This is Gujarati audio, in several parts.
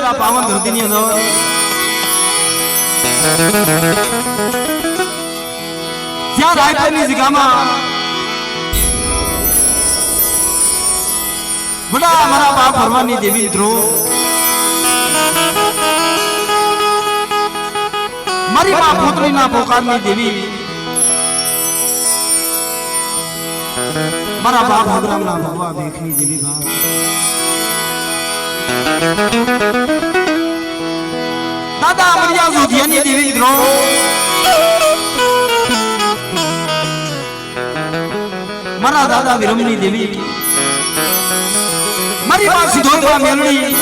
અંદર આ પાવન ધરતીની અંદર જ્યાં રાયપુરની જગ્યામાં બડા મારા બાપ ભરવાની દેવી મિત્રો મારી મા પુત્રીના પોકારની દેવી મારા બાપ ભગરામના ભગવા ભેખની દેવી ભાવ દાદા અમરિયા જોધિયાની દેવી મિત્રો મારા દાદા વિરમની દેવી મારી માં સિધોરવા મેલડી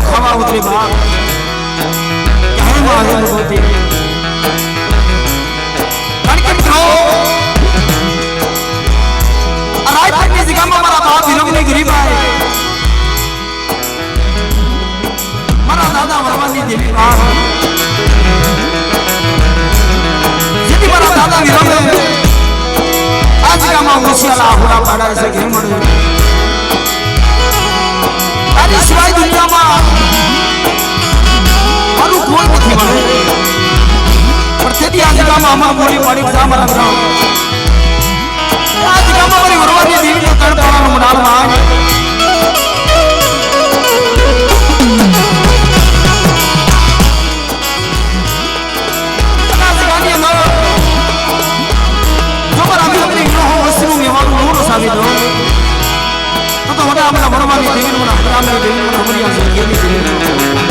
खावा उतरे बाप क्या मारे भगवती कणकन खाओ रायपुर की जगह में हमारा बाप विरमनी गरीब आए हमारा दादा वरवानी देवी बाप यदि हमारा दादा विरम आज का मां मुसियाला हुआ पाड़ा ऐसे घेर मरे सिवाय दुनिया में मारू कोई नहीं बने पर तेरी आज का में हमारा मोरी पड़ी जाम रंग रहा आज का में हमारी वरवानी देवी ने तड़ पड़ा में मुनाल मांग आज का नहीं हमारा जो हमारा अभी अपने इन्हों हो वस्तु में वालों नूर साबित हो तो हमारा हमारा वरवानी देवी ने हमारा देवी ने हमारी आज के लिए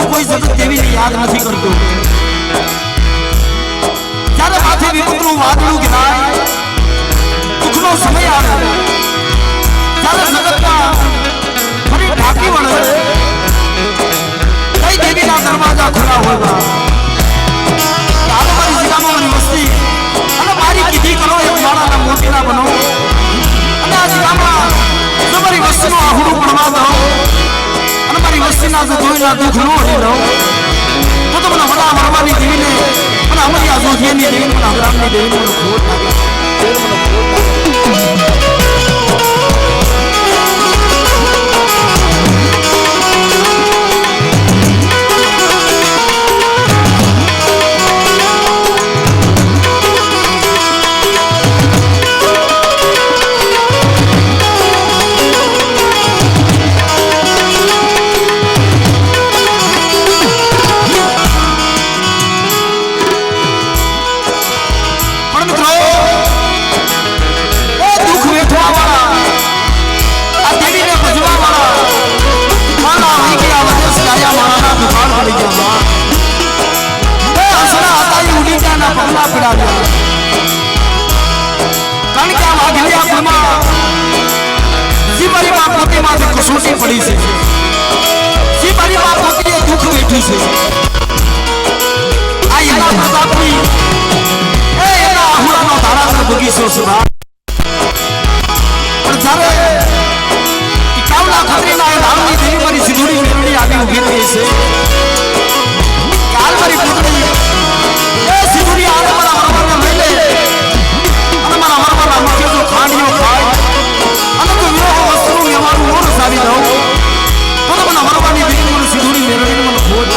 कोई जगत देवी ने याद नहीं करतो जारे माथे विपतनु वादळू गिराय दुखनो समय आवे जारे जगत का फरी ढाकी वणे कई देवी ना दरवाजा खुला होगा यार हमारी जगह में वस्ती अने मारी किधी करो एक मारा ना मोटी ना बनो अने आ जगह में तुम्हारी वस्ती नो आहुडू पड़वा दो हमारी वस्ती ना जो कोई ना दुख नो हो रो तो तुम ना बड़ा वरवानी देवी ने बड़ा हमारी आजोधियानी देवी ने बड़ा हरामनी देवी ने खोट પડી છે સી મારી બાપ પોતે દુઃખ વેઠ્યું છે આ એના પ્રતાપની એ એના આહુડાનો ધારાસર બગીચો છે પણ જ્યારે કાવલા ખત્રીના એ ધામની દેવી મારી સિંધુડી મેળવી આવી ઊભી રહી છે કાલ મારી પુત્રી એ સિંધુડી આને મારા હરવાને મેલે અને મારા હરવાના મુખે જો ખાંડીઓ ખાય અને જો વિરોહ વસ્તુનું વ્યવહારનું મોર સારી દઉં તો મને હરવાની દેવી મને સિંધુડી મેળવીને મને ખોટ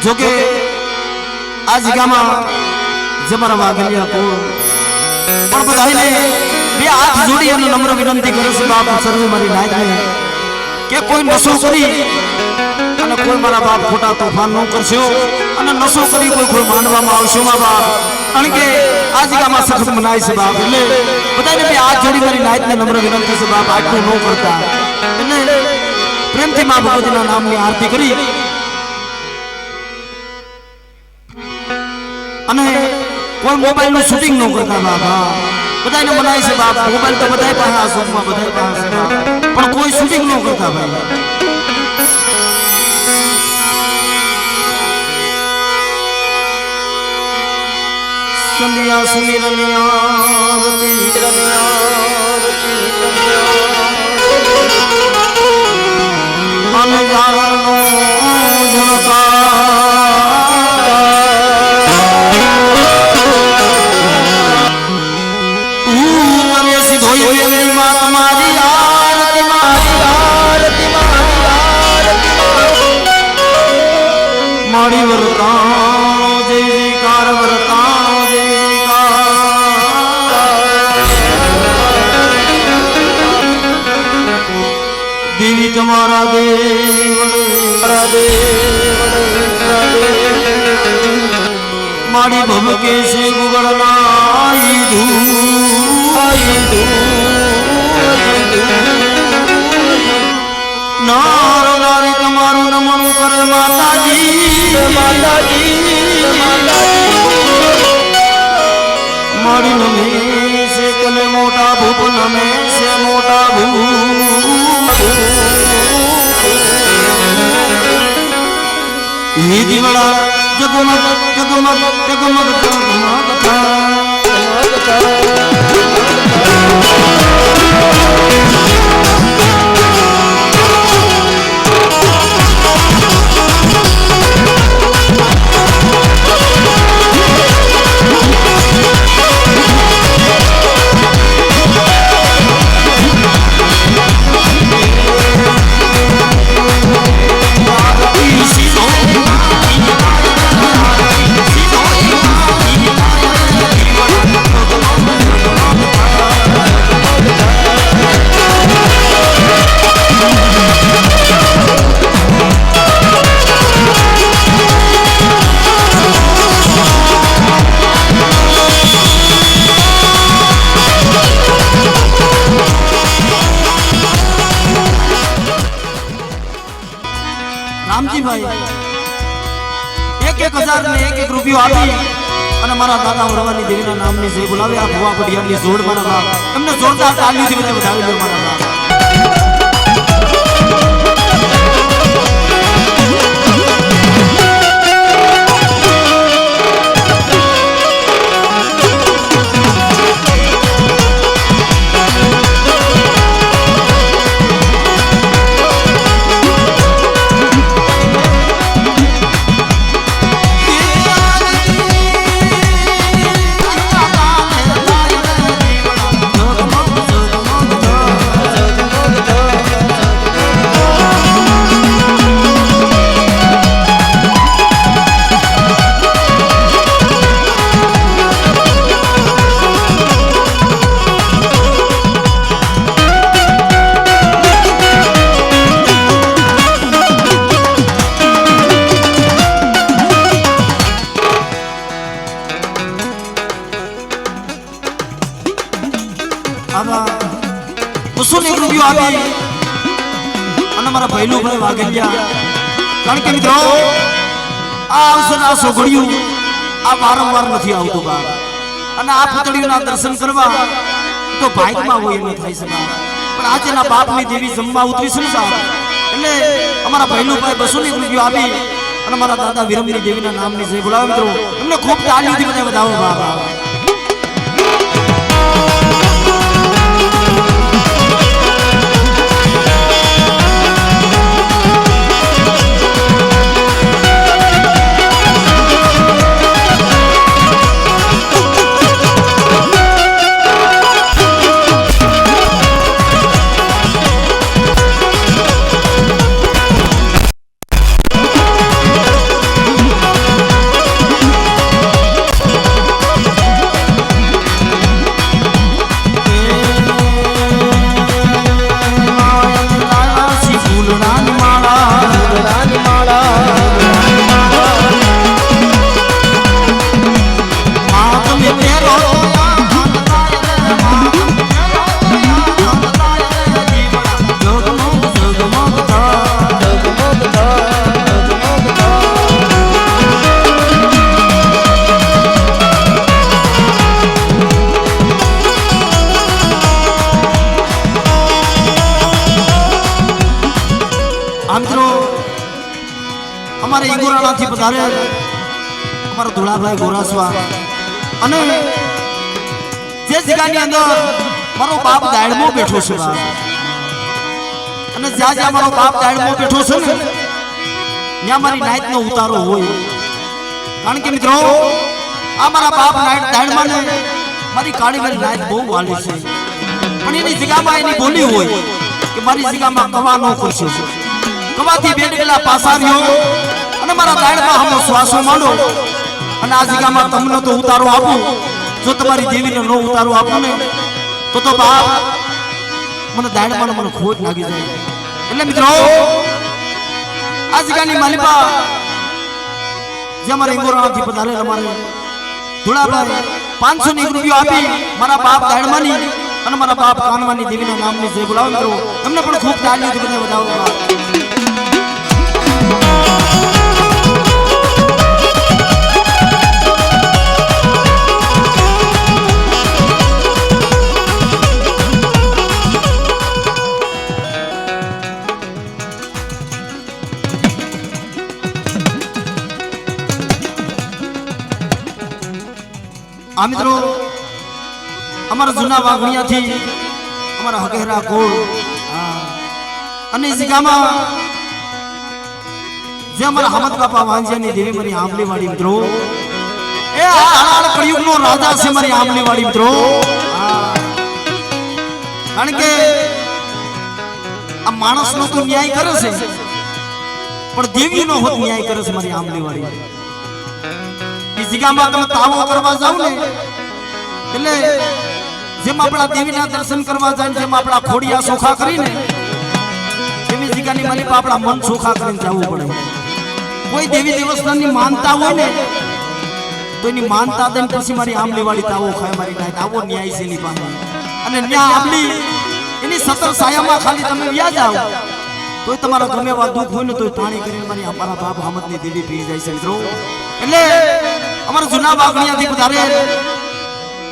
જોકે આ જગ્યામાં જમરા વાગલિયા કો પણ બધાને બે હાથ જોડી અને નમ્ર વિનંતી કરું છું બાપ સર્વે મારી નાયકને કે કોઈ નશો કરી અને કોઈ મારા બાપ ખોટા તોફાન ન કરશો અને નશો કરી કોઈ માનવામાં આવશો મા બાપ કારણ કે આ જગ્યામાં સખત મનાય છે બાપ એટલે બધાને બે હાથ જોડી મારી નાયકને નમ્ર વિનંતી છે બાપ આટલું ન કરતા એટલે પ્રેમથી મા ભગવતીના નામની આરતી કરી અને કોઈ મોબાઈલ નું શૂટિંગ ન કરતા બાબા બધાને મનાય છે બાપ મોબાઈલ તો બધાય પાસે આ શોખમાં બધાય પાસે છે બાપ પણ કોઈ શૂટિંગ ન કરતા ભાઈ સંધ્યા સુમિરનિયાવતી અનજાણનો મારી વર્તાણો જય જયકાર વર્તાણો જય દેવી તમારા મારી ભમકે છે ગુગળના નાર નારી તમારું નમન કરે માતાજી મારી નમે છે કને મોટા ભૂપ નમે છે મોટા ભૂપ એ દીવડા જગમગ જગમગ જગમગ રૂપિયો આપી અને મારા દાદા વરવાની દેવીના નામની જય બોલાવે આ ભુવા પડિયાની જોડ મારા બાપ એમને જોરદાર તાલીથી વધાવી લો મારા બાપ બાબા 200 રૂપિયા આપી અને મારા ભૈલુભાઈ વાઘેલિયા કારણ કે મિત્રો આ અવસર આ સોગડિયું આ વારંવાર નથી આવતું બાબા અને આ પુતળીઓના દર્શન કરવા તો ભાગમાં હોય એમ થાય છે પણ આજે ના બાપની દેવી જમવા ઉતરી છે એટલે અમારા ભૈલુભાઈ 200 રૂપિયા આપી અને મારા દાદા વિરમની દેવીના નામની જય બોલાવો મિત્રો એમને ખૂબ તાળીઓથી બધા વધાવો બાબા અમારે ઈગોરાણાથી પધારે અમારા ધોળાભાઈ ગોરાસવા અને જે જગ્યાની અંદર મારો બાપ દાડમાં બેઠો છે અને જ્યાં જ્યાં મારો બાપ દાડમાં બેઠો છે ને ત્યાં મારી નાઈટનો ઉતારો હોય કારણ કે મિત્રો આ મારા બાપ નાઈટ દાડમાં ને મારી કાળી વાળી નાઈટ બહુ વાલી છે પણ એની જગ્યામાં એની બોલી હોય કે મારી જગ્યામાં કવાનો કરશો કવાથી બેઠેલા પાસારીઓ અને મારા દાડમાં હમો શ્વાસો માંડો અને આ જગ્યામાં તમને તો ઉતારો આપું જો તમારી દેવીને નો ઉતારો આપું ને તો બાપ મને દાડમાં મને ખોટ લાગી જાય એટલે મિત્રો આ જગ્યાની માલિકા જે અમારા ઇંગોરાણાથી પધારે અમારે ધોળાભાઈ 500 રૂપિયા આપી મારા બાપ દાડમાની અને મારા બાપ કાનમાની દેવીના નામની જય બોલાવો મિત્રો એમને પણ ખૂબ તાળીઓથી બધા વધાવો આ મિત્રો અમારા જૂના વાઘણિયાથી અમારા હગેરા ગોળ અને જગ્યામાં જે અમારા હમદ બાપા વાંજિયાની દેવી મારી આંબલી વાળી મિત્રો એ હાલ કળિયુગનો રાજા છે મારી આંબલી વાળી મિત્રો કારણ કે આ માણસનો તો ન્યાય કરે છે પણ દેવીનો હોત ન્યાય કરે છે મારી આંબલી વાળી જગ્યામાં તમે તાવો કરવા જાવ ને એટલે જેમ આપણા દેવીના દર્શન કરવા જાય જેમ આપણા ખોડિયા સોખા કરીને એવી જગ્યાની માલિક આપણા મન સોખા કરીને જવું પડે કોઈ દેવી દેવસ્થાનની માનતા હોય ને તો એની માનતા દઈને પછી મારી આંબલી વાળી તાવો ખાય મારી નાય તાવો ન્યાય છે ની પાસે અને ન્યા આંબલી એની સતર સાયામાં ખાલી તમે વ્યા જાવ તો તમારા ગમે એવા દુઃખ હોય ને તો પાણી કરીને મારી અમારા બાપ હમદની દેવી પી જાય છે મિત્રો એટલે અમારા જૂના વાઘણિયાથી પધારે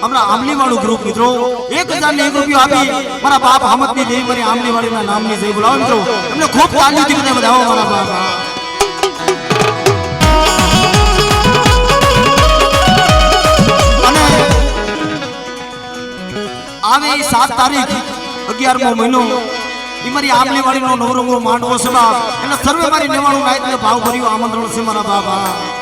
અમારા આંબલી વાળું ગ્રુપ મિત્રો 1001 રૂપિયા આપી મારા બાપ હમદની દેવી મારી આંબલી વાળીના નામની જય બોલાવો મિત્રો એમને ખૂબ તાળીઓથી બધા વધાવો મારા બાપ અને આવે 7 તારીખ 11મો મહિનો ઈ મારી આંબલી વાળીનો નવરંગો માંડવો છે બાપ એટલે સર્વે મારી નેવાણું નાઈટને ભાવ ભર્યું આમંત્રણ છે મારા બાપા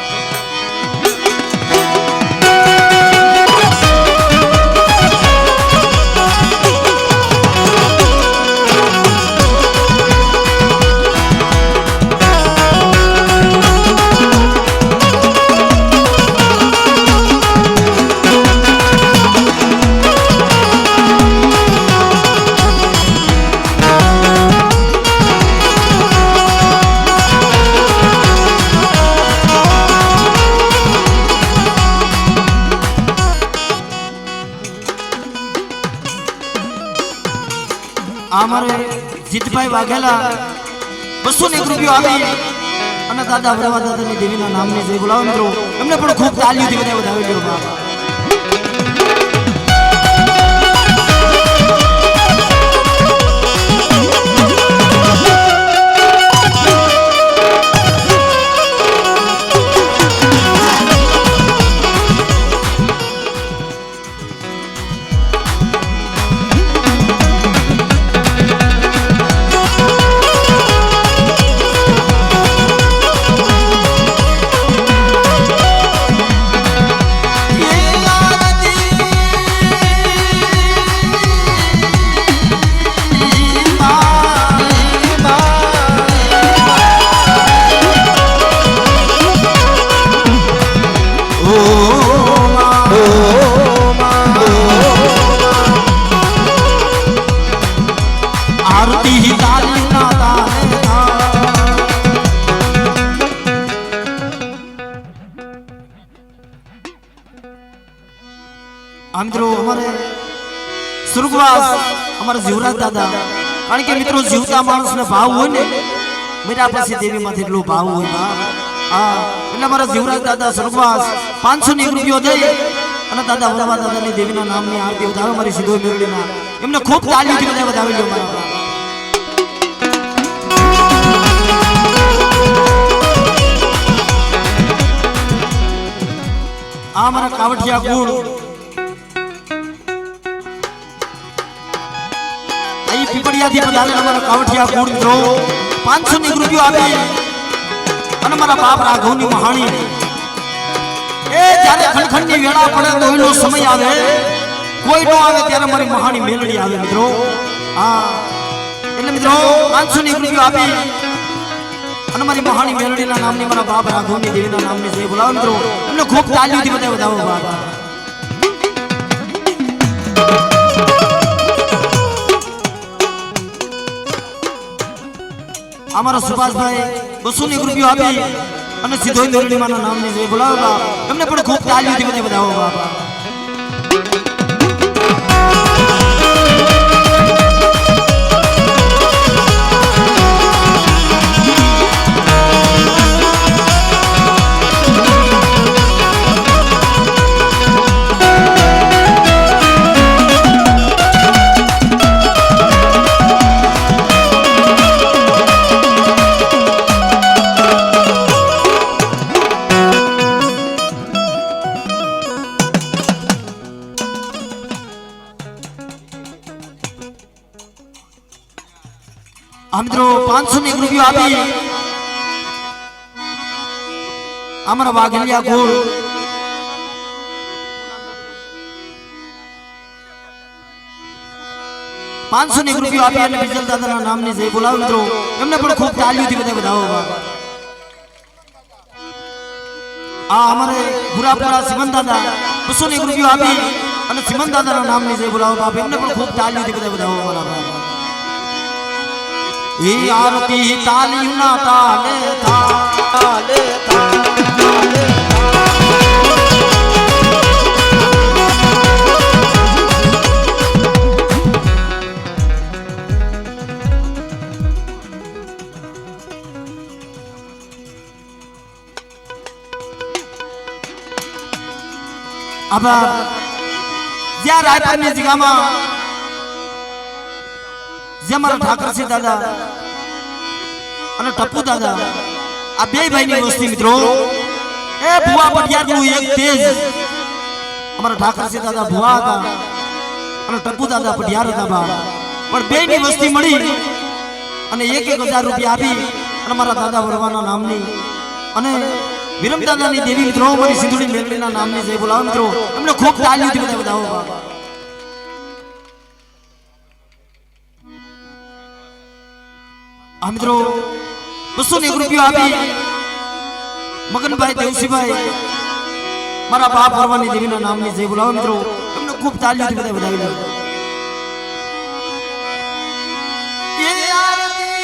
અમારે જીતભાઈ વાઘેલા 201 રૂપિયો આપી અને દાદા ભરવા દાદાની દેવીના નામની જય બોલાવો મિત્રો એમને પણ ખૂબ તાળીઓથી બધા વધાવી લ્યો બાપા મિત્રો અમારે સુરગવાસ અમારા જીવરાજ દાદા કારણ કે મિત્રો જીવતા માણસને ભાવ હોય ને મેરા પાસે દેવીમાંથી એટલો ભાવ હોય હા એટલે અમારા જીવરાજ દાદા સુરગવાસ 501 રૂપિયો દે અને દાદા વરવા દાદાની દેવીના નામની આરતી વધાવે મારી સીધો મેળવીના એમને ખૂબ તાળીઓથી બધા વધાવી લ્યો મારા આ મારા કાવઠિયા કુળ પીપળિયાથી પધારેલા અમારા કાવઠિયા કુળ મિત્રો 501 રૂપિયો આપી અને મારા બાપ રાઘવની મહાણી એ જ્યારે ખંડખંડની વેળા પડે તો એનો સમય આવે કોઈ નો આવે ત્યારે મારી મહાણી મેલડી આવે મિત્રો હા એટલે મિત્રો 501 રૂપિયો આપી અને મારી મહાણી મેલડીના નામની મારા બાપ રાઘવની દેવીના નામની જય બોલાવો મિત્રો એમને ખૂબ તાળીઓથી બધા વધાવો બાપા અમારા સુભાષભાઈ 201 રૂપિયો આપી અને સીધો મેલડીમાના નામની જય બોલાવો એમને પણ ખૂબ તાળીઓથી બધા વધાવો બાપા મિત્રો 501 રૂપિયો આપી અમારા વાઘલિયા ગોળ 501 રૂપિયો આપી અને બીજલ દાદાના નામની જય બોલાવો મિત્રો એમને પણ ખૂબ તાળીઓથી બધા વધાવો આ અમારે પુરાપુરા સિમન દાદા 201 રૂપિયો આપી અને સિમન દાદાના નામની જય બોલાવો બાપ એમને પણ ખૂબ તાળીઓથી બધા વધાવો અમારા એ આરતી તાલીના તાલે તાલે તાલે अब ज्या रायपुरनी जगहમાં જે મારા ઠાકરસિંહ દાદા અને ટપ્પુ દાદા આ બે ભાઈની વસ્તી મિત્રો એ ભુવા પટિયારનું એક તેજ અમારા ઠાકરસિંહ દાદા ભુવા હતા અને ટપ્પુ દાદા પટિયાર હતા બા પણ બેની વસ્તી મળી અને 1,000 રૂપિયા આપી અને મારા દાદા વરવાના નામની અને વિરમ દાદાની દેવી મિત્રો મારી સિંધુડી મેલડીના નામની જય બોલાવો મિત્રો એમને ખૂબ તાળીઓથી બધા વધાવો બા આ મિત્રો 201 રૂપિયા આપી મગનભાઈ દેવસીભાઈ મારા બાપ ભરવાની દેવીના નામની જય બોલાવો મિત્રો એમને ખૂબ તાળીઓથી બધા વધાવી લો એ આરતી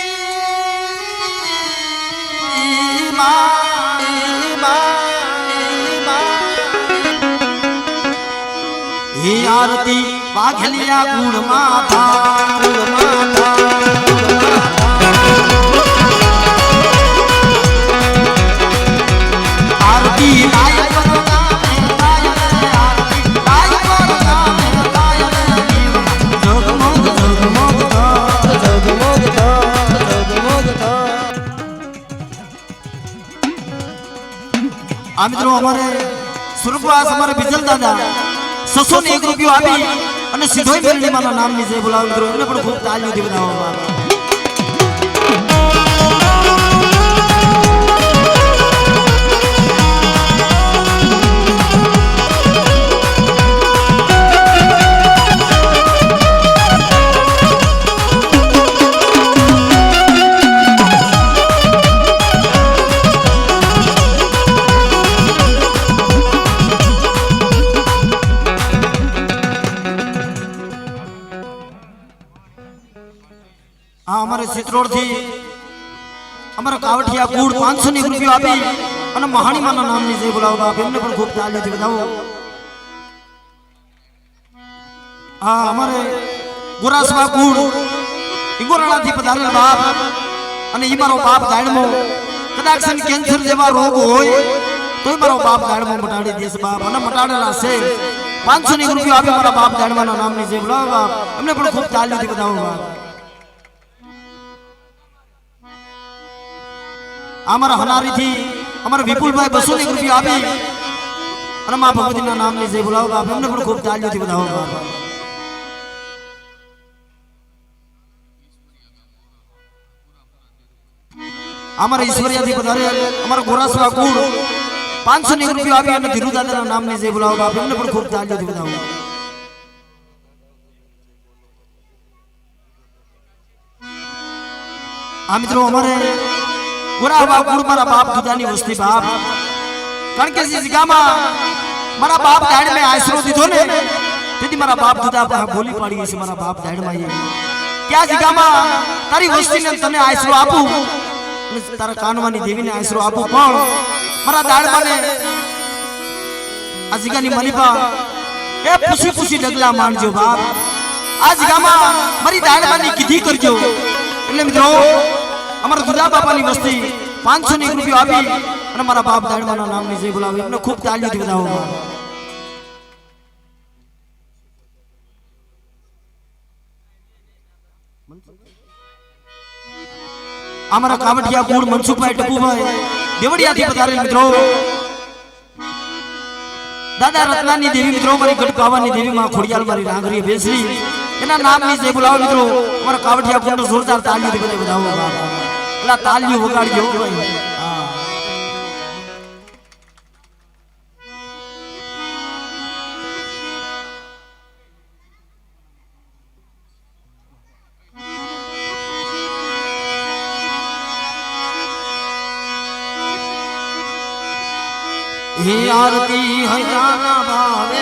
માં એ આરતી વાઘલિયા કુળ માથા આરતી લાય આ મિત્રો અમારે સુરપાસ અમારે બિજલ દાદા 601 રૂપિયો આપી અને સીધોઈ મેલડીમાના નામની જે બોલાવ મિત્રો એને પણ ખૂબ તાળીઓથી વધાવવામાં हमारे चित्रोड़ थी हमारा कावटिया गुड़ 500 रुपया आपी અને મહાણી માના નામની જે બોલાવો આપ એમને પણ ખૂબ તાળીઓથી વધાવો હા અમારે ગોરાસવા ગુડ ઇગોરાણાથી પધારેલ બાપ અને ઈ મારો બાપ ગાયણમો કદાચ કેન્સર જેવા રોગ હોય તોય મારો બાપ ગાયણમો મટાડી દેશે બાપ અને મટાડેલા છે 500 રૂપિયા આપી મારા બાપ ગાયણમાના નામની જે બોલાવો બાપ એમને પણ ખૂબ તાળીઓથી વધાવો બાપ हमारा हनारी थी हमारा विपुल भाई 200 रुपया आपी અને માં ભગવતીના નામની જે બોલાવો બાપ એમને પણ ખૂબ તાળીઓથી વધાવો બાપ हमारा ईश्वरियाથી પધારે हमारा ગોરાસવા કુળ 500 રૂપિયા આપી અને ધીરુ દાદાના નામની જે બોલાવો બાપ એમને પણ ખૂબ તાળીઓથી વધાવો આ મિત્રો અમારે गुरावा गुड़ मारा बाप दुदानी वस्ती बाप कारण के इस जगह में मारा बाप दाड़ में आश्रो दीधो ने तेदी मारा बाप दुदा बोली पड़ी है मारा बाप दाड़ में ये क्या जगह में तारी वस्ती ने तने आश्रो आपू तारा कानवानी देवी ने आश्रो आपू पण मारा दाड़ माने आ जगह नी मनीपा ए पुसी पुसी डगला मानजो बाप आ जगह में मारी दाड़ मानी कीधी करजो એટલે મિત્રો हमारा दुर्गा बापा नी वस्ती 500 रुपया आपी અને મારા બાપ દાડમાના નામની જે બોલાવે એમને ખૂબ તાળીઓથી વધાવો हमारा कावटिया गुड़ मनसुखभाई टपूभाई देवड़ियाથી પધારેલ મિત્રો દાદા રત્નાની દેવી મિત્રો મારી ગઢકાવાની દેવી માં ખોડિયાલ મારી રાંગરી બેસરી એના નામની જે બોલાવો મિત્રો અમારા કાવટિયા ગુડનો જોરદાર તાળીઓથી વધાવો બાપ ला तालियों वगाड़ियो हां हे आरती है गाना भावे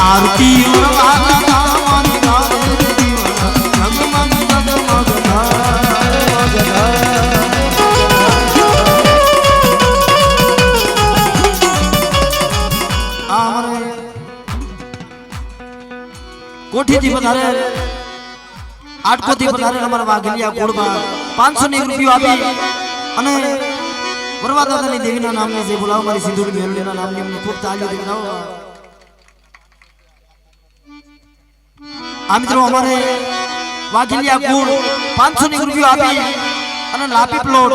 आरती और वाला नामानी गावे दीवाना जगमग जगमग आमरे कोठी थी पधारे आटको थी पधारे हमारा वाघलिया कोड़बा 500 रुपया आपी અને વરવા દાદાની દેવીના નામને જે બોલાવો મારી સિંધુની મેલડીના નામની અમને ખૂબ તાળીઓથી વધાવો आ मित्रों हमारे वाघिलिया गुड़ 500 रुपया आपी અને લાપી પ્લોટ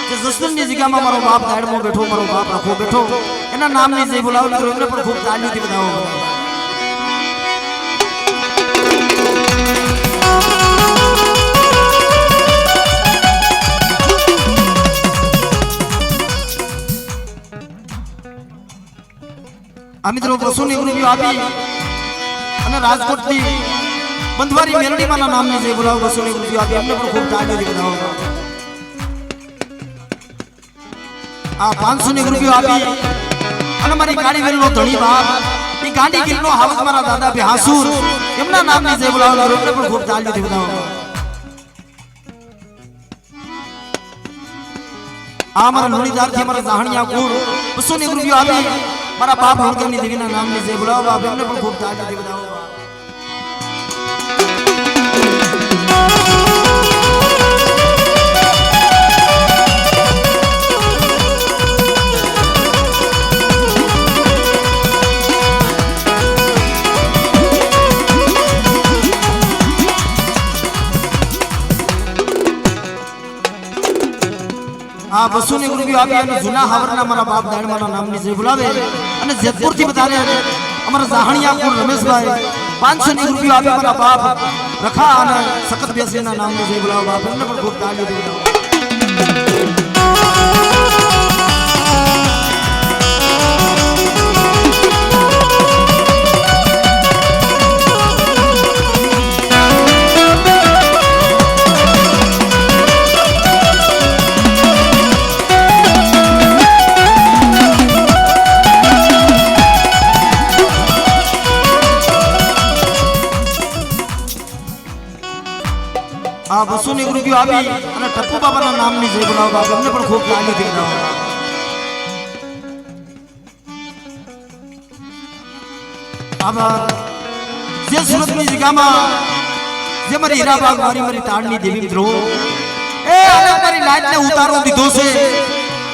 જે જસદણની જગ્યામાં મારો બાપ દાડમાં બેઠો, મારો બાપ આખો બેઠો, એના નામની જય બોલાવો મિત્રો, એમને પણ ખૂબ તાલીઓથી બધાવો. આ મિત્રો વસુની ગુરુજીઓ આપી અને રાજકોટથી બંધવારી મેલડીમાંના નામની જય બોલાવો. વસુની ગુરુજીઓ આપી એમને પણ ખૂબ તાલીઓથી બધાવો. આ 500 ની રૂપિયો આપી અને મારી ગાડી વેલનો ધણી બાપ ઈ ગાડી ગીરનો હાવત મારા દાદા ભે હાસુર એમના નામની જય બોલાવો. એમને પણ ખૂબ તાલીઓથી બધાવો. આ મારા લોણીદારથી મારા જાહણિયા કુળ 200 ની રૂપિયો આપી મારા બાપ હળગમની દેવીના નામની જય બોલાવો. બાપ એમને પણ ખૂબ તાલીઓથી બધાવો. આ 200 ની રૂપિયો આપી અને જૂના હાવરના મારા બાપ દાડમાના નામની જય બોલાવે. અને જેતપુરથી બધાને અમારા જાહણિયા કુળ રમેશભાઈ 500 ની રૂપિયો આપી મારા બાપ રખા અને સખત બેસીના નામની જય બોલાવો. બાપ એમને પણ ખૂબ તાળીઓ દેવો. આ 200 ની રૂપિયો આપી અને ટપ્પુ બાબાના નામની જય બોલાવો. બાપ એમને પણ ખૂબ તાળીઓથી બધાવો. આભાર. જે સુરતની જગ્યામાં જે મારી હીરાબાગ મારી તાળની દેવી મિત્રો એ અને મારી લાઈટને ઉતારો દીધો છે.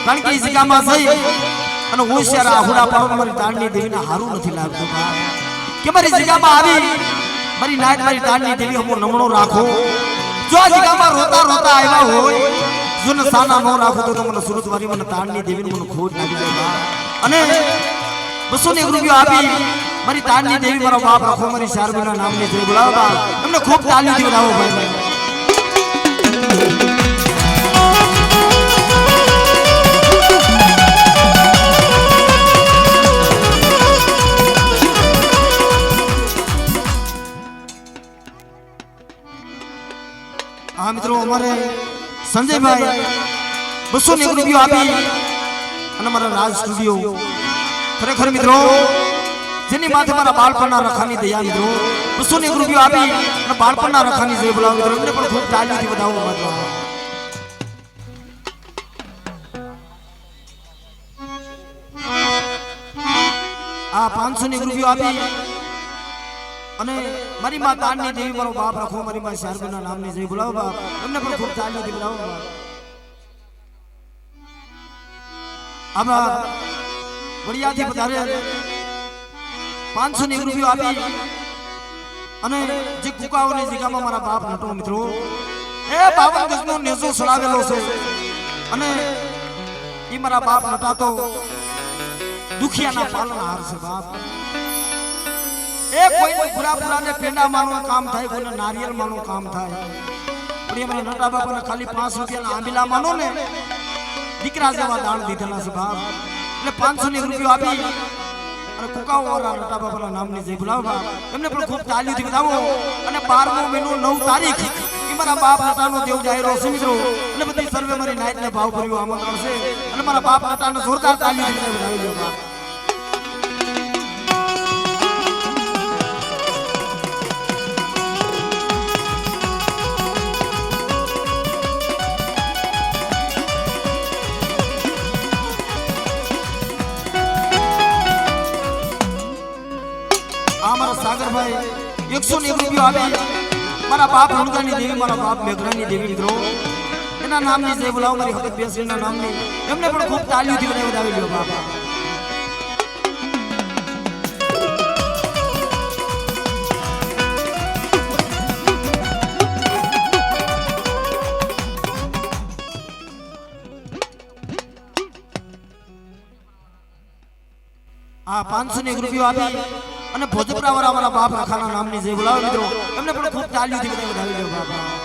કારણ કે એ જગ્યામાં જઈ અને હોશિયાર આહુડા પાડો મારી તાળની દેવીને હારું નથી લાગતું કે મારી જગ્યામાં આવી મારી લાઈટ મારી તાળની દેવી અમો નમણો રાખો. જો આ જગ્યામાં રોતા રોતા આવ્યા હોય જો ને સાના ન રાખો તો મને સુરત વાળી મને તાળની દેવીને મને ખોટ લાગી જાય. અને 200 ની રૂપિયો આપી મારી તાળની દેવી મારો બાપ રાખો મારી શારબીના નામની જય બોલાવો. એમને ખૂબ તાળીઓથી બધાવો ભાઈ. હા મિત્રો અમારે સંજયભાઈ 200 ની રૂપિયો આપી અને મારા રાજ સ્ટુડિયો ખરેખર મિત્રો જેની માથે મારા બાળપણના રખાની દયા મિત્રો 200 ની રૂપિયો આપી અને બાળપણના રખાની જય બોલાવો મિત્રો. એમને પણ ખૂબ તાળીઓથી બધાવો. આ 500 ની રૂપિયો આપી અને મારી માં તાળની દેવી મારો બાપ રાખો મારી માં શારબીના નામની જય બોલાવો. બાપ એમને પણ ખૂબ તાળીઓથી બધાવો. આભાર. વડિયાથી વધારે 500 ની રૂપિયો આપી અને જે કુકાઓની જગ્યામાં મારા બાપ નટો મિત્રો એ 52 ગજનો નેજો સડાવેલો છે. અને એ મારા બાપ નટા તો દુખિયાના પાલનહાર છે. બાપ એ કોઈ પુરાને પેંડા માનું કામ થાય, કોઈને નારિયેળ માનું કામ થાય. પણ એ મારા નટા બાપાને ખાલી 5 રૂપિયાના આંબીલા માનો ને દીકરા જેવા દાણ દીધેલા છે. બાપ એટલે 500 ની રૂપિયો આપી અને કુકાઓ વાળા નટા બાપાના નામની જય બોલાવો. બાપ એમને પણ ખૂબ તાળીઓથી બધાવો. અને 12મો મહિનો 9 તારીખ એ મારા બાપ નટાનો દેવ જાહેરો છે મિત્રો. એટલે બધી સર્વે મારી નાઈટને ભાવ ભર્યું આમંત્રણ છે અને મારા બાપ નટાને જોરદાર તાળીઓથી બધાવી લો. બાપ સાગરભાઈ 100 ની રૂપિયો આપી મારા બાપ હણગાની દેવી મારા બાપ મેઘરાની દેવી મિત્રો એના નામની જય બોલાવો. મારી હકત બેસીના નામની એમને પણ ખૂબ તાળીઓથી વધાવી લ્યો. બાપ આ 500 ને રૂપિયો આપી અને ભોજપરા વાળા મારા બાપ રખાના નામની જય બોલાવો મિત્રો એમને પણ ખૂબ તાળીઓથી વધાવી દો બાપા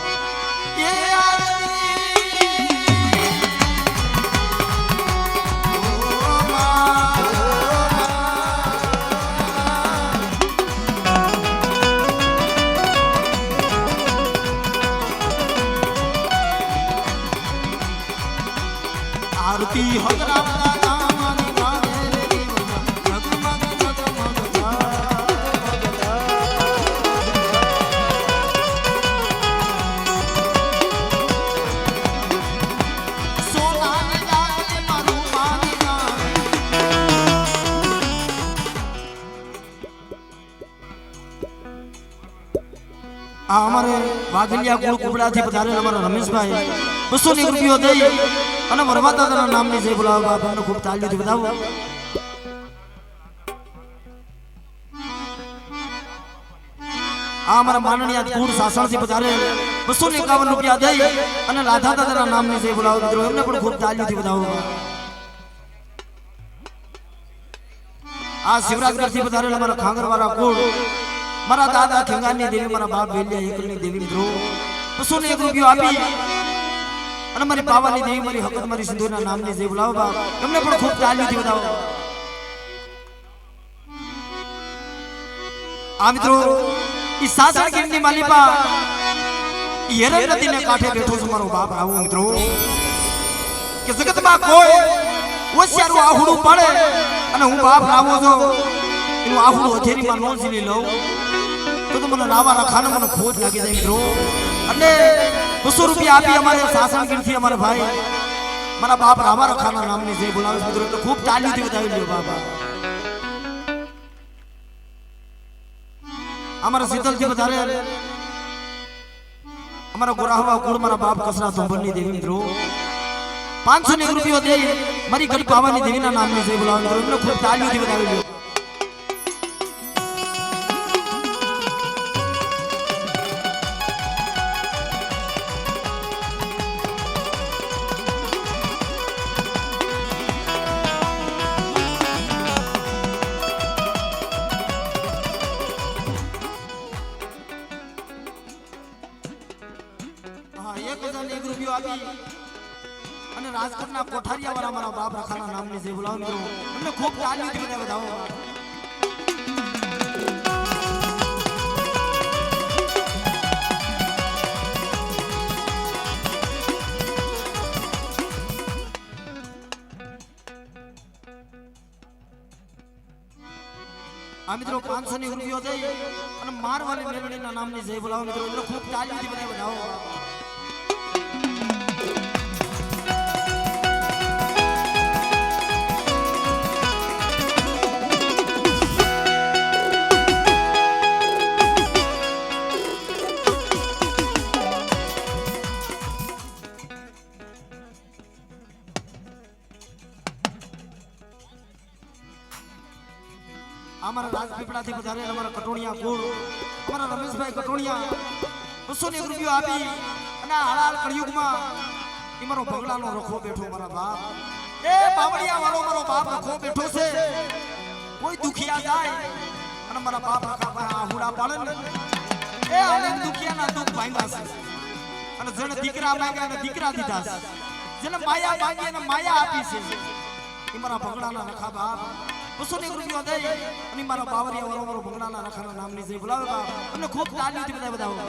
આરતી હગરાવતા નામની ગાને રે દેવના જગમગ જગમગ સોનાને જાગે મારું માની નામે આ અમારે વાઘલિયા કુળ કુબડાથી પધારેલ અમારા રમેશભાઈ 200 રૂપિયો દઈ અને વરવાદાના નામની જય બોલાવો બાપાને ખૂબ તાળીઓથી વધાવો આ અમારા માનનીય કુળ શાસનથી પધારે 251 રૂપિયા દઈ અને લાધા દાદાના નામની જય બોલાવો મિત્રો એમને પણ ખૂબ તાળીઓથી વધાવો આ શિવરાજગઢથી પધારેલ અમારા ખાંગરવાળા કુળ મારા દાદા ખેંગાની દેવી મારા બાપ વેલિયા એકલની દેવી મિત્રો 201 રૂપિયો આપી અને મારી પાવાની દેવી મારી હકત મારી સિંધુના નામની જય બોલાવો બાપ એમને પણ ખૂબ તાળીઓથી વધાવો આ મિત્રો ઈ સાસણગીરની માલિપા હિરણ નદીને કાંઠે બેઠો છે મારો બાપ આવો મિત્રો કે જગતમાં કોઈ હોશિયારું આહુડું પડે અને હું બાપ લાવો છો એનું આહુડું હથેળીમાં નો ઝીલી લઉં તો મને નાવા રાખાને મને ખોટ લાગી જાય મિત્રો એટલે 200 રૂપિયા આપી અમારે સાસણગીરથી અમારા ભાઈ મારા બાપ રામા રખાના નામની જય બોલાવે મિત્રો એટલે ખૂબ તાળીઓથી વધાવી લ્યો બાપા અમારા શીતલથી વધારે અમારા ગોરાહવા કુળ મારા બાપ કસરા ધોંભરની દેવી મિત્રો 500 રૂપિયો દે મારી ગઢ પાવાની દેવીના નામની જય બોલાવે મિત્રો એટલે ખૂબ તાળીઓથી વધાવી લ્યો અને રાજકોટના કોઠારિયા વાળા મારા બાપ રખાના નામની જય બોલાવો મિત્રો એમને ખૂબ તાળીઓથી વધાવો આ મિત્રો 500 રૂપિયો દઈ અને મારવાલી મેલડીના નામની જય બોલાવો મિત્રો એમને ખૂબ તાળીઓથી વધાવો અમારા રાજપીપળાથી પધારે અમારા કટોણિયા કુળ અમારા રમેશભાઈ કટોણિયા 200 રૂપિયો આપી અને હાલાલ કળિયુગમાં એ મારો બગલાનો રખો બેઠો મારા બાપ એ બાવળિયા વાળો મારો બાપ રખો બેઠો છે કોઈ દુખિયા જાય અને મારા બાપ રખા ભાઈ આહુડા પાડે ને એ આને દુખિયાના દુખ ભાંગ્યા છે અને જેને દીકરા માંગ્યા અને દીકરા દીધા છે જેને માયા માંગી અને માયા આપી છે એ મારા બગલાના રખા બાપ 200 રૂપિયો દે અને મારા બાવરિયા વાળો મારો બંગલાના રખાના નામની જય બોલાવે બાપ અમને ખૂબ તાળીઓથી વધાવો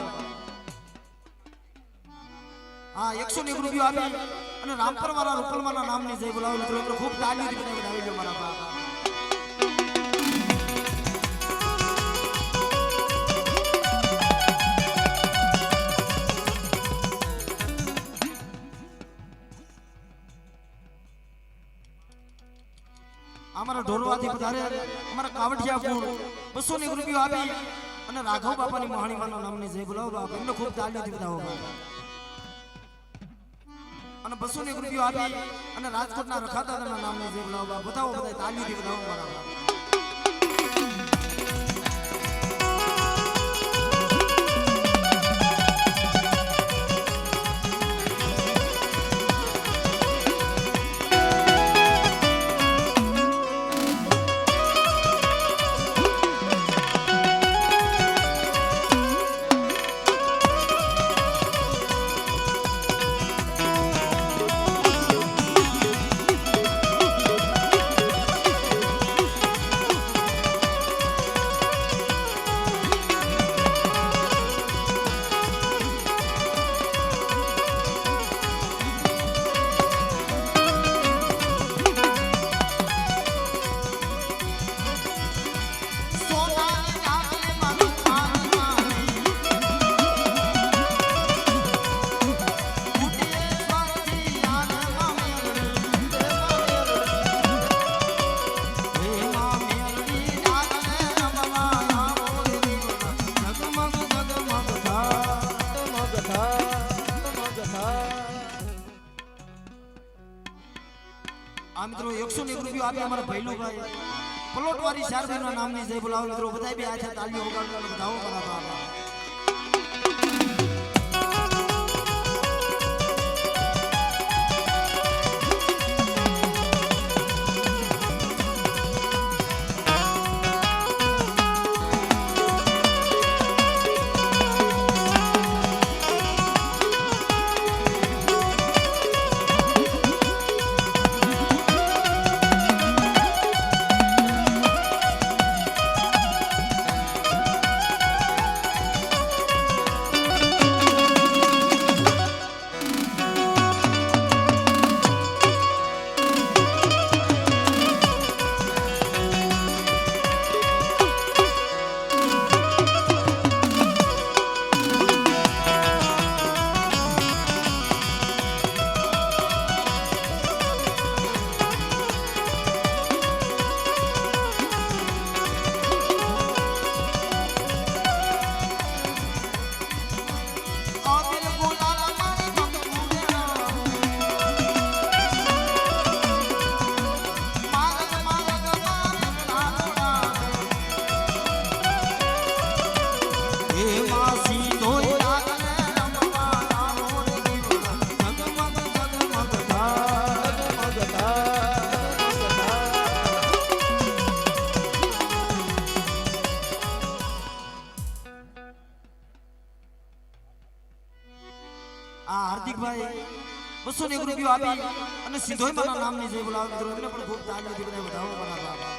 હા 101 રૂપિયો આપી અને રામપર વાળા રૂપલમાના નામની જય બોલાવે મિત્રો ખૂબ તાળીઓથી વધાવી લો મારા બાપ અમારા ઢોરવાથી પધારે અમારા કાવઠિયા કુળ 200 રૂપિયો આપી અને રાઘવ બાપાની મહાણીમાના નામની જય બોલાવો બાપ એમને ખૂબ તાળીઓથી વધાવો અને 200 રૂપિયો આપી અને રાજકોટના રખાદાદાના નામની જય બોલાવો બાપ બતાવો બધા તાળીઓથી વધાવો મારા બાપ આ મિત્રો 101 રૂપિયો આપી અમારા ભૈલુભાઈ પલોટવારી શારદીના નામની જય બોલાવો મિત્રો બધાય બે આછા તાલીઓ વગાડો બધાઓ મારા બાબા હાર્દિકભાઈ 201 રૂપિયો આપી અને સીધોય મારા નામની જય બોલાવો મિત્રો એને પણ ખૂબ તાળીઓથી બધાય વધાવો મારા બાબા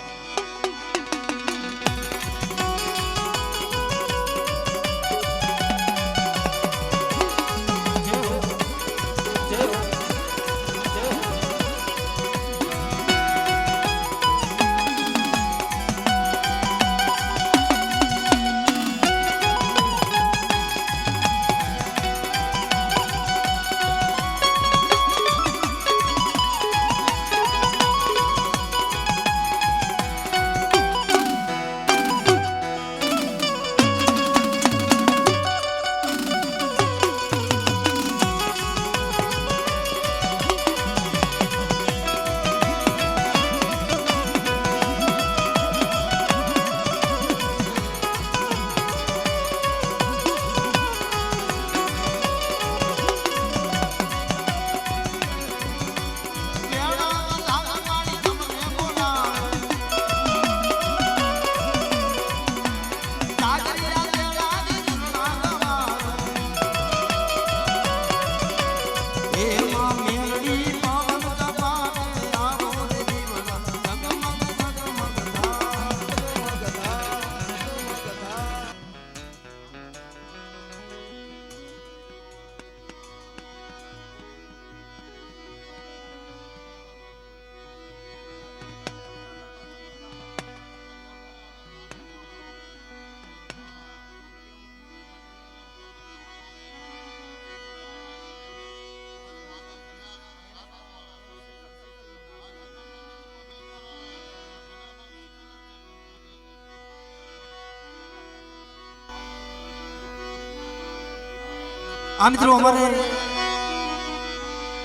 આ મિત્રો અમારે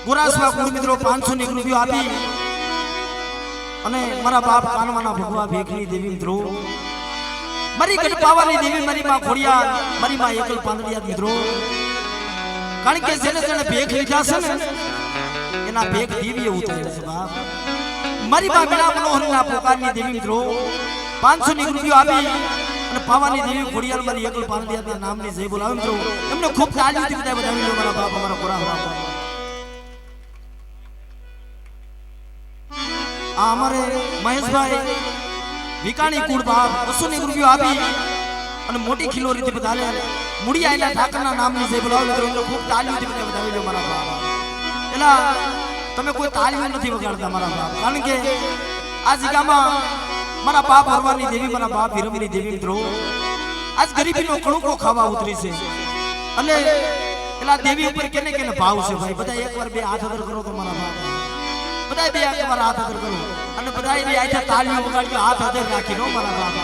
ગોરાસવા કુળ મિત્રો 501 રૂપિયો આપી અને મારા બાપ કાનવાના ભગવા ભેખની દેવી મિત્રો મારી ગઢપાવાની દેવી મારી માં ખોડિયાર મારી માં એકલ પાંદડિયા મિત્રો કારણ કે જેને જેને ભેખ લીધા છે ને એના ભેખ દેવીએ ઉતારે છે બાપ મારી માં મીરા મનોહરના પોકારની દેવી મિત્રો 501 રૂપિયો આપી અને પાવાની દેવી ખોડિયાર મારી એકલ પાંદડિયા નામની જય બોલાવો મિત્રો એમને ખૂબ તાળીઓથી બધાય વધાવી લો મારા બાપ અમારા કોરા બાપ આ અમારે મહેશભાઈ વિકાણી કુળ બાપ 201 રૂપિયો આપી અને મોટી ખિલોરીથી બધાલે મુડિયાના ઠાકરના નામની જય બોલાવો મિત્રો એમને ખૂબ તાળીઓથી બધાય વધાવી લો મારા બાપ એલા તમે કોઈ તાળીઓ નથી વગાડતા મારા બાપ કારણ કે આ જગ્યામાં મારા બાપ હરવાની દેવી મારા બાપ હિરમની દેવી મિત્રો આજ ગરીબીનો કણુકો ખાવા ઉતરી છે અને એલા દેવી ઉપર કેને કેને ભાવ છે ભાઈ બધા એકવાર બે હાથ અદર કરો તો મારા બાપ બધા બે એકવાર હાથ અદર કરો અને બધા એની આજા તાળીઓ વગાડી હાથ અદર રાખી નો મારા બાપ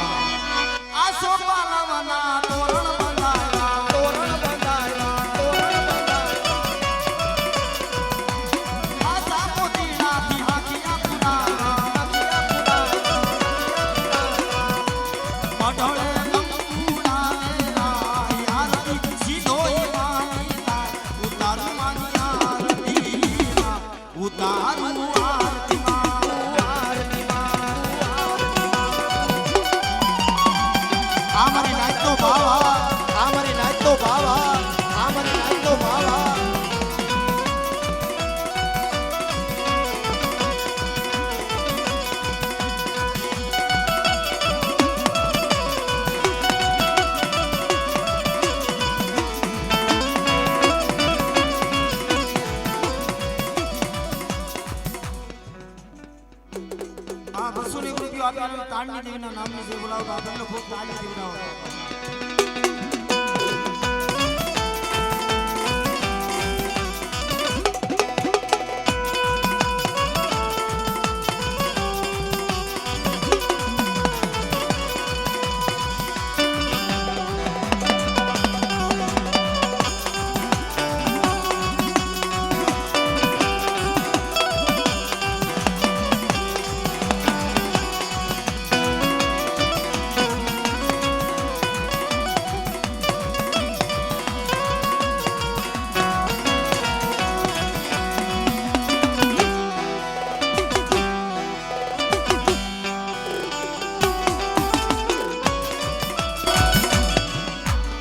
આ સોપાલવના તોરણ બંધાયા તોરણ બંધાયા તોરણ બંધાયા આ સાપોતીના થી હાકીયા પુના હા 200 રૂપિયા આપીને તાળની દેવીના નામની જે બોલાવતા તમને ખૂબ તાળી દેવડાવો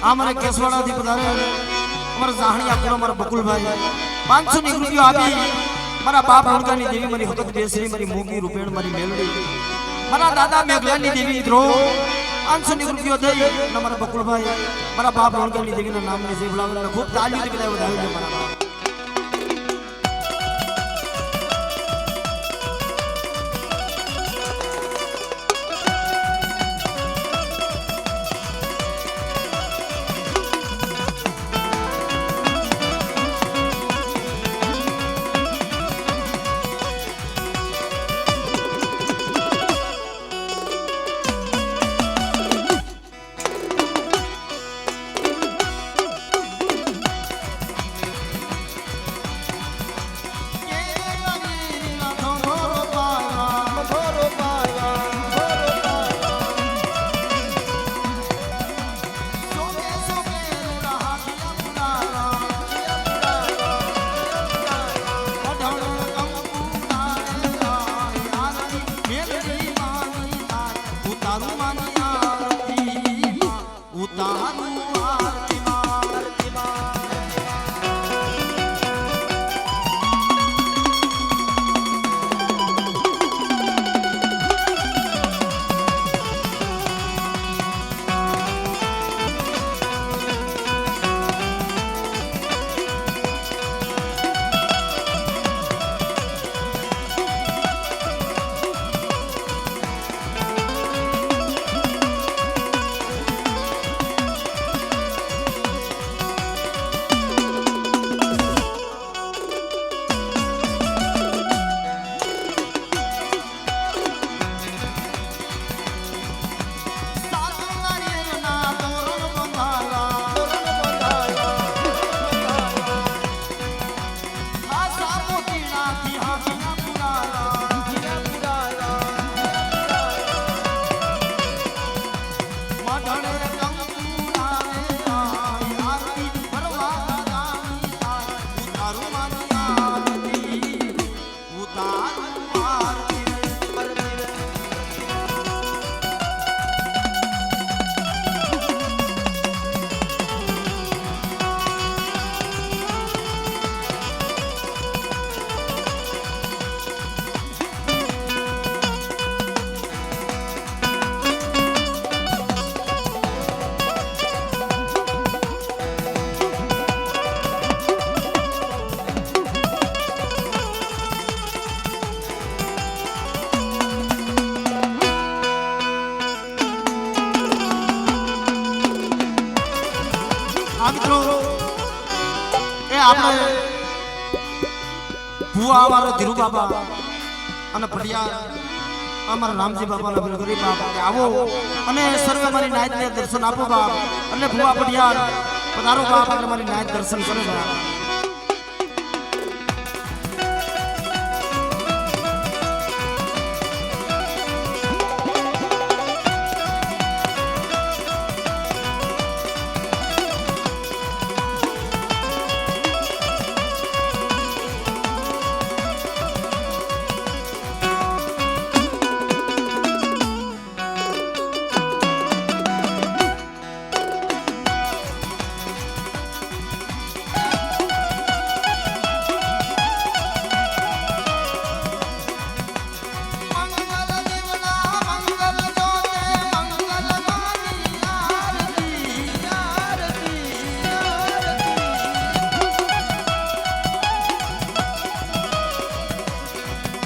हमारे केसवाड़ा थी पधारे हमारे जाहणिया पूरा हमारा बकुल भाई 500 रुपया आपी मारा बाप उनकानी देवी मारी हतक देसरी मारी मोगी रुपेण मारी मेलडी मारा दादा मेघलानी देवी इधरो 500 रुपया दे न मारा बकुल भाई मारा बाप उनकानी देवी ना नाम ने से बुलावे खूब ताली दे बधाई बधाई दे मारा આપણે ભુવા વાળો ધીરુ બાબા અને ભડિયા અમારા નામજી બાપાના બિલ ગરીબ બાપા કે આવો અને સર્વે મારી નાયતને દર્શન આપો બાપ અને ભુવા ભડિયા પધારો બાપ અને મારી નાયત દર્શન કરો બાપ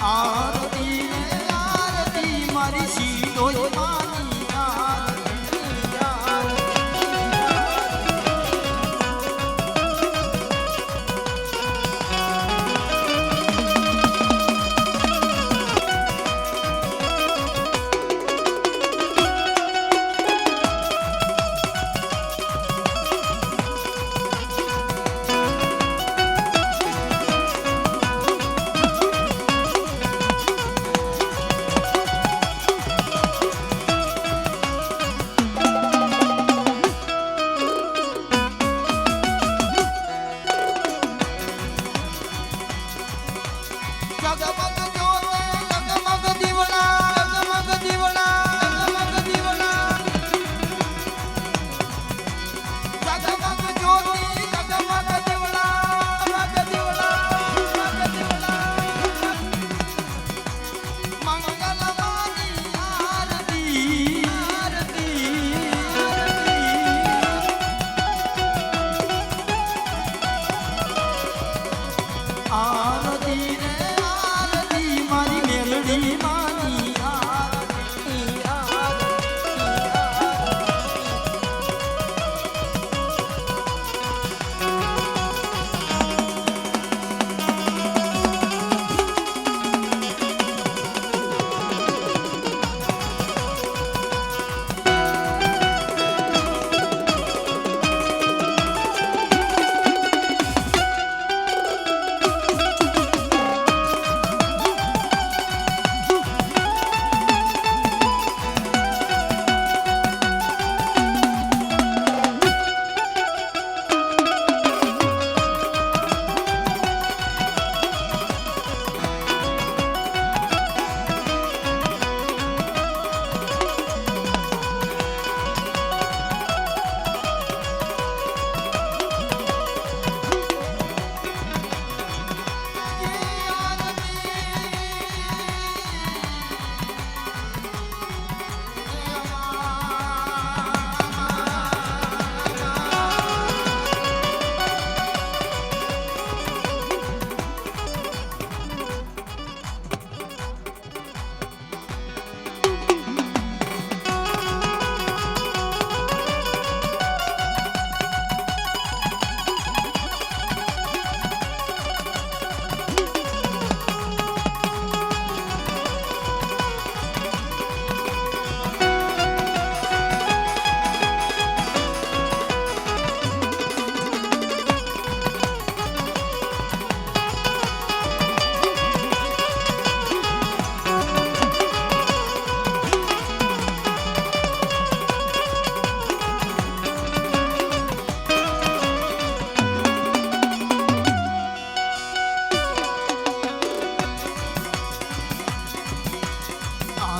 आरती आरती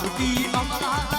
આરતી અમરા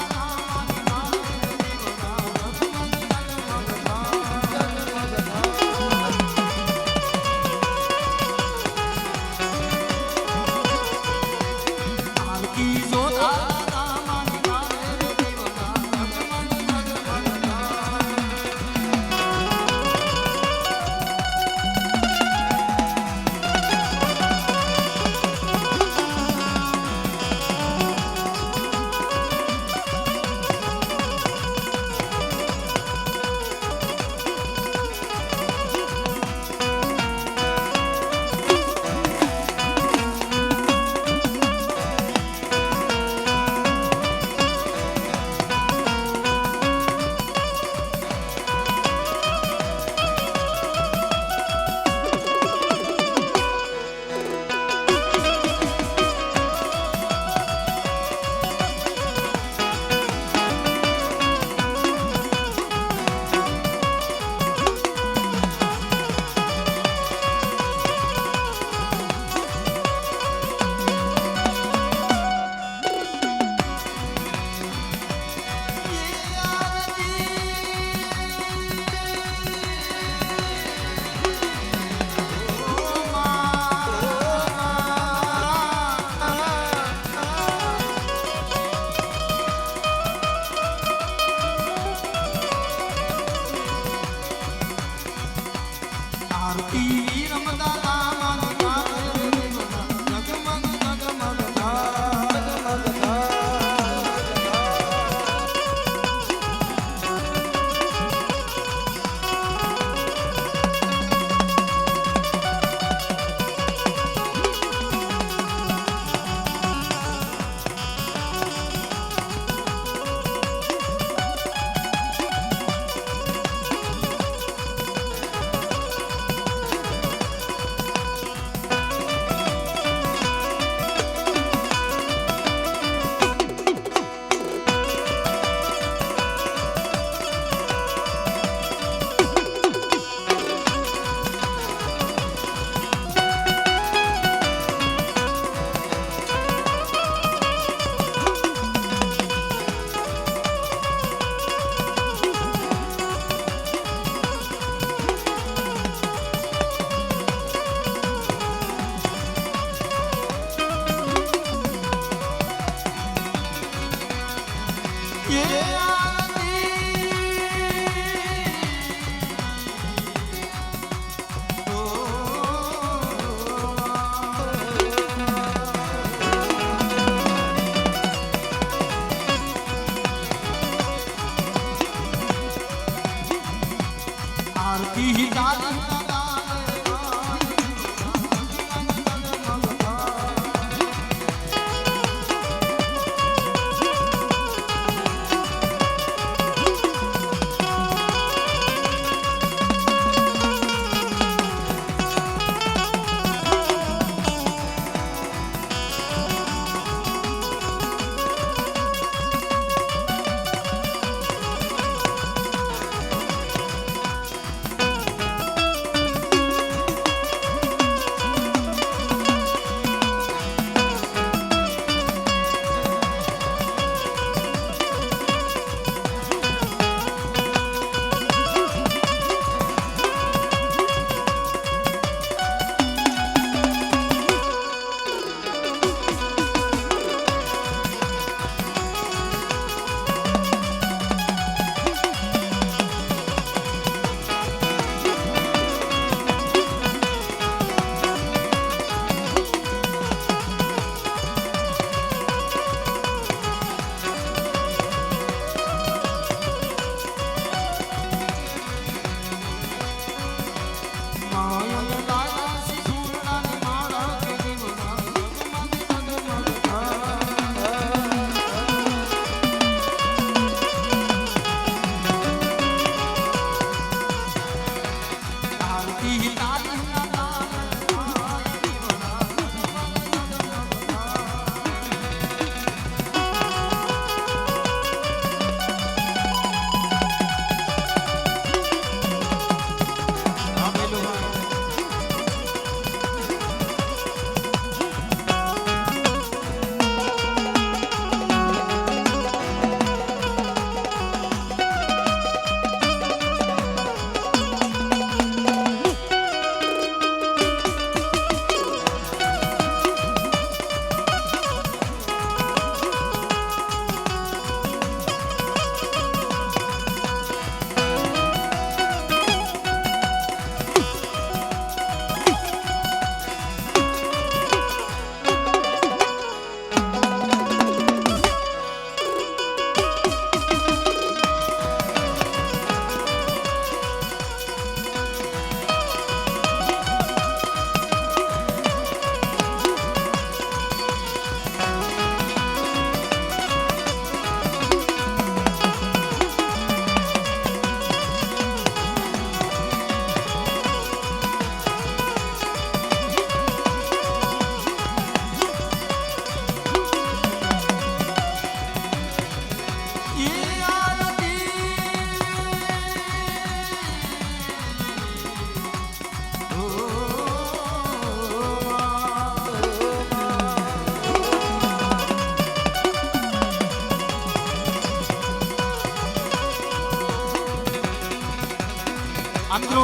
આ મિત્રો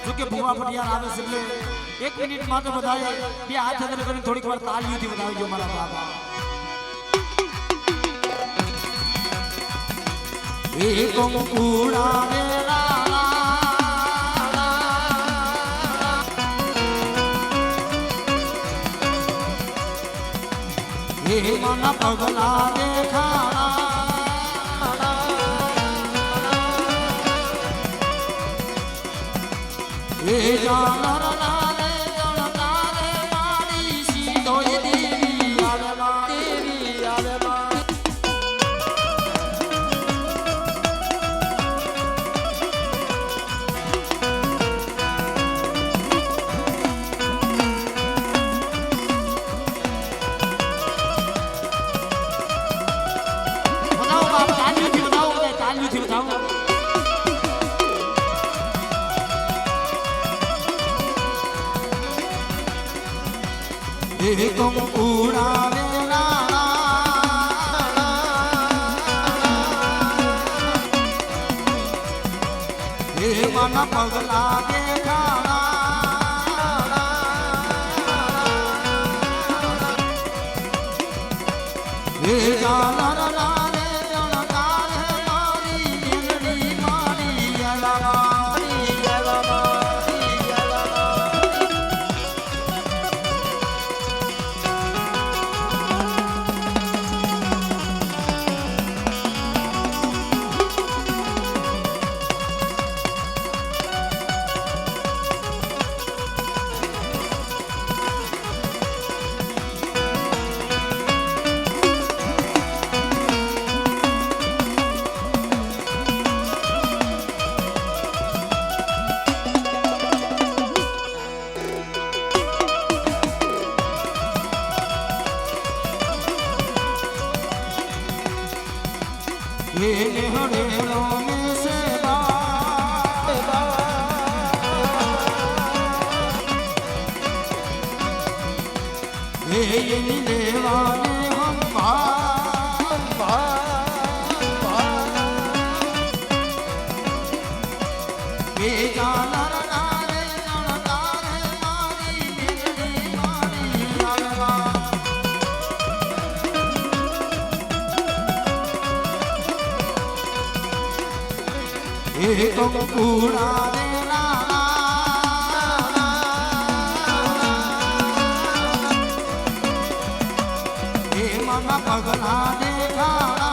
જો કે ભૂવા ફરિયાદ આવે છે એટલે 1 મિનિટ માટે બધાએ બે હાથ અંદર કરીને થોડીક વાર તાળીઓથી વધાવજો મારા બાબા એ કંકુડા વેલા એ મના પગલા દેખાડા એ જાનર નારે જણતારે મારી સીધોય દેવી આવે કંકુડા વેલા એ મના પગલા દેખાડા એ જાનર નારે જણતારે મારી મેલડી મારી હરેલો ને સેવા એ લેવાને હંભા એ જાનર નારે જણતારે મારી મેલડી મારી આવવા એ કંકુડા વેલા એ મના પગલા દેખાડા